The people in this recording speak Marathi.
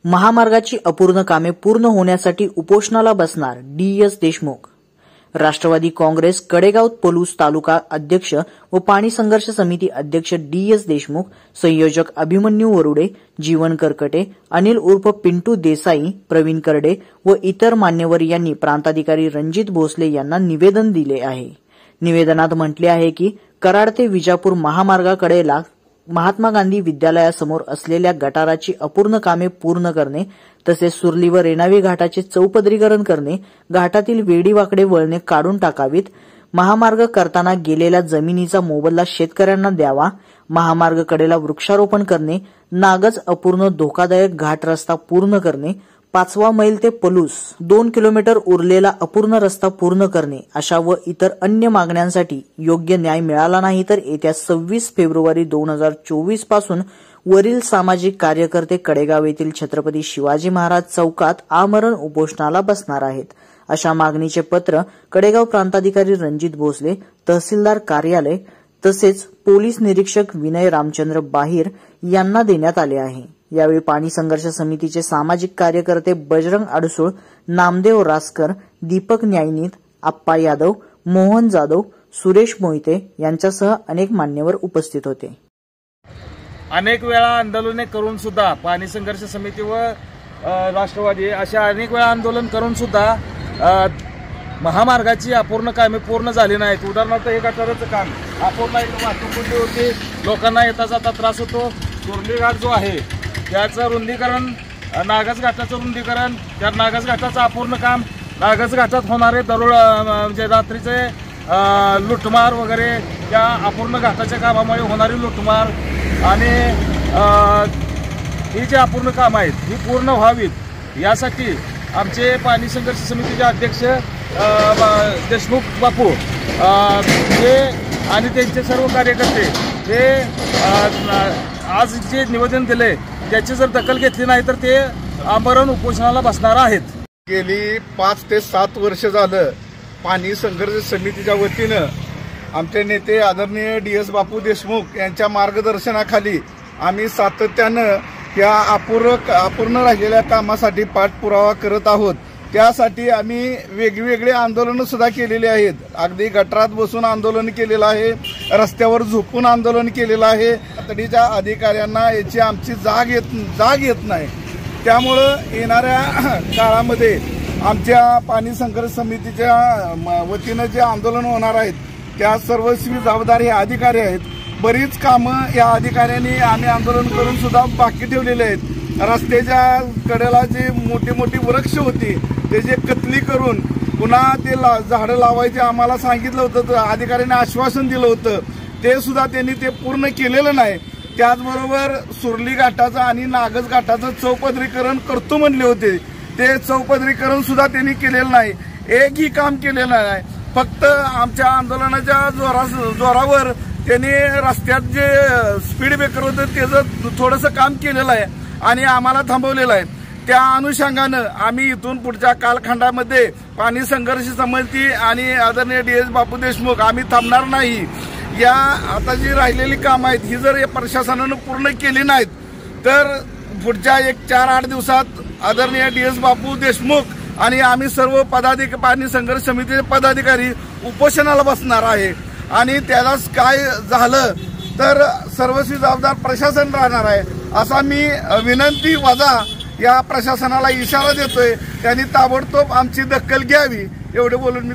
महामार्गाची अपूर्ण कामे पूर्ण होण्यासाठी उपोषणाला बसणार डी.एस. देशमुख. राष्ट्रवादी काँग्रेस कडेगाव पलूस तालुका अध्यक्ष व पाणी संघर्ष समिती अध्यक्ष डी.एस. देशमुख, संयोजक अभिमन्यू वरुडे, जीवन करकटे, अनिल उर्फ पिंटू देसाई, प्रवीण करडे व इतर मान्यवर यांनी प्रांताधिकारी रणजित भोसले यांना निवेदन दिले आहे. निवेदनात म्हटले आहे की कराड ते विजापूर महामार्गाकडेला महात्मा गांधी विद्यालयासमोर असलेल्या गटाराची अपूर्ण कामे पूर्ण करणे, तसेच सुरली व रेणावी घाटाचे चौपदरीकरण करणे, घाटातील वेडीवाकडे वळणे काढून टाकावीत, महामार्ग करताना गेलेल्या जमिनीचा मोबदला शेतकऱ्यांना द्यावा, महामार्ग कडेला वृक्षारोपण करणे, नागज अपूर्ण धोकादायक घाट रस्ता पूर्ण करणे, 5वा मैल ते पलूस 2 किलोमीटर उरलेला अपूर्ण रस्ता पूर्ण करणे अशा व इतर अन्य मागण्यांसाठी योग्य न्याय मिळाला नाही तर येत्या 26 फेब्रुवारी 2024 पासून वरील सामाजिक कार्यकर्ते कडेगाव येथील छत्रपती शिवाजी महाराज चौकात आमरण उपोषणाला बसणार आहेत. अशा मागणीचे पत्र कडेगाव प्रांताधिकारी रणजित भोसले, तहसीलदार कार्यालय तसेच पोलीस निरीक्षक विनय रामचंद्र बाहिर यांना देण्यात आले आहे. यावेळी पाणी संघर्ष समितीचे सामाजिक कार्यकर्ते बजरंग अडसूळ, नामदेव रासकर, दीपक न्यायनीत, आप्पा यादव, मोहन जाधव, सुरेश मोहिते यांच्यासह अनेक मान्यवर उपस्थित होते. अनेक वेळा आंदोलने करून सुद्धा पाणी संघर्ष समिती व राष्ट्रवादी अशा अनेक वेळा आंदोलन करून सुद्धा महामार्गाची अपूर्ण कामे पूर्ण झाली नाहीत. उदाहरणार्थ हे गटाराचं काम अपूर्ण वाहतूक कोंडी होती, लोकांना येता जाता त्रास होतो. सुरली घाट जो आहे त्याचं रुंदीकरण, नागज घाटाचं रुंदीकरण, त्या नागज घाटाचं अपूर्ण काम, नागज घाटात होणारे दररोज म्हणजे रात्रीचे लुटमार वगैरे, त्या अपूर्ण घाटाच्या कामामुळे होणारी लुटमार आणि ही जी अपूर्ण कामं आहेत ही पूर्ण व्हावीत यासाठी आमचे पाणी संघर्ष समितीचे अध्यक्ष देशमुख बापू हे आणि त्यांचे सर्व कार्यकर्ते हे आज जे निवेदन दिले त्याची जर दखल घेतली नाही तर ते आमरण उपोषणाला बसणार आहेत. गेली 5 ते 7 वर्ष झालं पाणी संघर्ष समितीच्या वतीनं आमचे नेते आदरणीय डी.एस. बापू देशमुख यांच्या मार्गदर्शनाखाली आम्ही सातत्यानं या अपूर्ण राहिलेल्या कामासाठी पाठपुरावा करत आहोत. त्यासाठी आम्ही वेगवेगळे आंदोलनं सुद्धा केलेली आहेत. अगदी गटारात बसून आंदोलन केलेलं आहे, रस्त्यावर झोपून आंदोलन केलेलं आहे. तातडीच्या अधिकाऱ्यांना याची आमची जाग येत नाही. त्यामुळं येणाऱ्या काळामध्ये आमच्या पाणी संघर्ष समितीच्या वतीनं जे आंदोलन होणार आहेत त्या सर्वस्वी जबाबदार हे अधिकारी आहेत. बरीच कामं या अधिकाऱ्यांनी आम्ही आंदोलन करून सुद्धा बाकी ठेवलेले आहेत. रस्त्याच्या कडेला जे मोठी मोठी वृक्ष होती त्याची कतली करून पुन्हा ते झाडं लावायचे आम्हाला सांगितलं होतं, अधिकाऱ्यांनी आश्वासन दिलं होतं, ते सुद्धा त्यांनी ते पूर्ण केलेलं नाही. त्याचबरोबर सुरली घाटाचं आणि नागज घाटाचं चौपदरीकरण करतो म्हणले होते, ते चौपदरीकरण सुद्धा त्यांनी केलेलं नाही. एकही काम केलेलं नाही. फक्त आमच्या आंदोलनाच्या जोरावर त्यांनी रस्त्यात जे स्पीड ब्रेकर होतं त्याचं थोडंसं काम केलेलं आहे आणि आम्हाला थांबवलेलं आहे. त्या अनुषंगानं आम्ही इथून पुढच्या कालखंडामध्ये पाणी संघर्ष समिती आणि आदरणीय डी.एस. बापू देशमुख आम्ही थांबणार नाही. या आता जी राहिलेली कामं आहेत ही जर प्रशासनानं पूर्ण केली नाहीत तर पुढच्या 4-8 दिवसात आदरणीय डी.एस. बापू देशमुख आणि आम्ही सर्व पाणी संघर्ष समितीचे पदाधिकारी उपोषणाला बसणार आहे. आणि त्यालाच काय झालं तर सर्वस्वी जबाबदार प्रशासन राहणार आहे असा मी विनंती वजा या प्रशासनाला इशारा देतोय. त्यांनी ताबडतोब आमची दखल घ्यावी एवढे बोलून मी